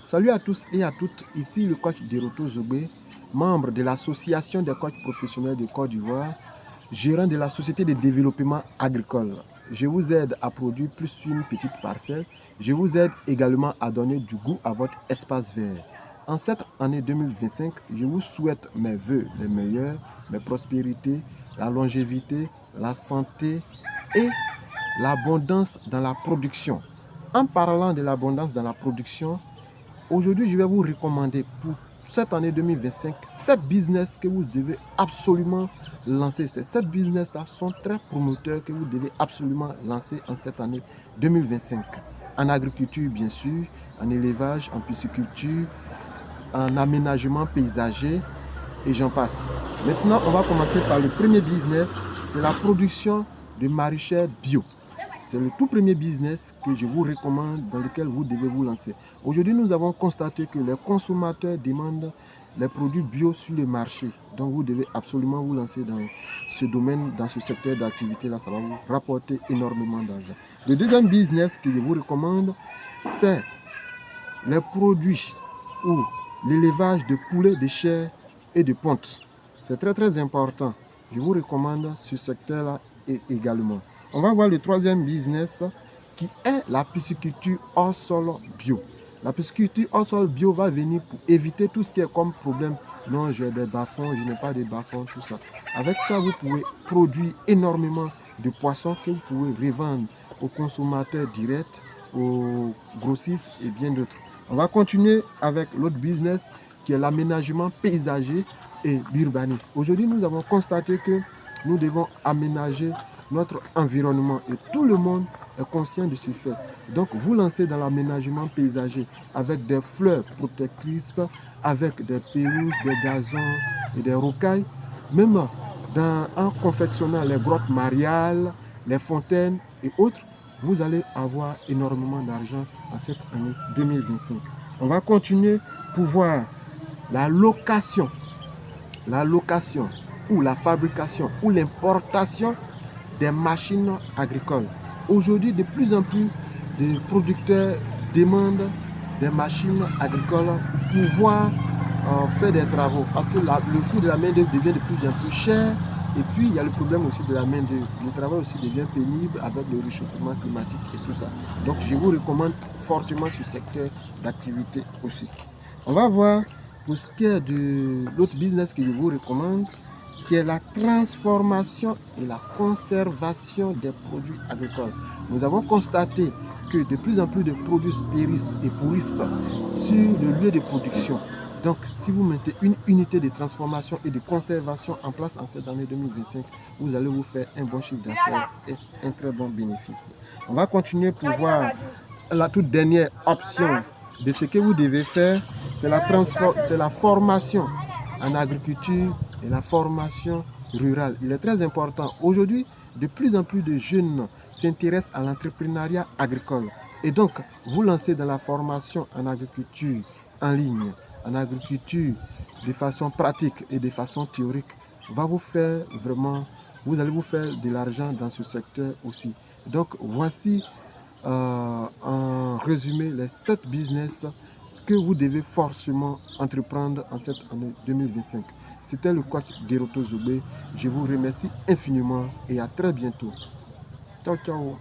Salut à tous et à toutes, ici le coach Deroto Zogbe, membre de l'association des coachs professionnels de Côte d'Ivoire, gérant de la société de développement agricole. Je vous aide à produire plus une petite parcelle. Je vous aide également à donner du goût à votre espace vert. En cette année 2025, je vous souhaite mes voeux les meilleurs, mes prospérités, la longévité, la santé et l'abondance dans la production. En parlant de l'abondance dans la production, aujourd'hui, je vais vous recommander pour cette année 2025 7 business que vous devez absolument lancer. Ces 7 business-là sont très promoteurs que vous devez absolument lancer en cette année 2025. En agriculture, bien sûr, en élevage, en pisciculture, en aménagement paysager et j'en passe. Maintenant, on va commencer par le premier business, c'est la production de maraîchères bio. C'est le tout premier business que je vous recommande, dans lequel vous devez vous lancer. Aujourd'hui, nous avons constaté que les consommateurs demandent les produits bio sur le marché. Donc, vous devez absolument vous lancer dans ce domaine, dans ce secteur d'activité-là. Ça va vous rapporter énormément d'argent. Le deuxième business que je vous recommande, c'est les produits ou l'élevage de poulets, de chair et de ponte. C'est très très important. Je vous recommande ce secteur-là également. On va voir le troisième business qui est la pisciculture hors sol bio. La pisciculture hors sol bio va venir pour éviter tout ce qui est comme problème. Non, j'ai des bas-fonds, je n'ai pas de bas-fonds, tout ça. Avec ça, vous pouvez produire énormément de poissons que vous pouvez revendre aux consommateurs directs, aux grossistes et bien d'autres. On va continuer avec l'autre business qui est l'aménagement paysager et l'urbanisme. Aujourd'hui, nous avons constaté que nous devons aménager notre environnement et tout le monde est conscient de ce fait. Donc, vous lancez dans l'aménagement paysager avec des fleurs protectrices, avec des pelouses, des gazons et des rocailles, même en confectionnant les grottes mariales, les fontaines et autres, vous allez avoir énormément d'argent en cette année 2025. On va continuer pour voir la location ou la fabrication ou l'importation des machines agricoles. Aujourd'hui, de plus en plus de producteurs demandent des machines agricoles pour pouvoir faire des travaux parce que le coût de la main-d'œuvre devient de plus en plus cher. Et puis, il y a le problème aussi de la main-d'œuvre. Le travail aussi devient pénible avec le réchauffement climatique et tout ça. Donc, je vous recommande fortement ce secteur d'activité aussi. On va voir pour ce qui est de l'autre business que je vous recommande, qui est la transformation et la conservation des produits agricoles. Nous avons constaté que de plus en plus de produits périssent et pourrissent sur le lieu de production. Donc, si vous mettez une unité de transformation et de conservation en place en cette année 2025, vous allez vous faire un bon chiffre d'affaires et un très bon bénéfice. On va continuer pour voir la toute dernière option de ce que vous devez faire, c'est la formation en agriculture et la formation rurale. Il est très important. Aujourd'hui, de plus en plus de jeunes s'intéressent à l'entrepreneuriat agricole. Et donc, vous lancez dans la formation en agriculture en ligne, en agriculture de façon pratique et de façon théorique, va vous faire vraiment, vous allez vous faire de l'argent dans ce secteur aussi. Donc, voici en résumé les 7 business que vous devez forcément entreprendre en cette année 2025. C'était le coach Deroto Zogbe. Je vous remercie infiniment et à très bientôt. Ciao, ciao.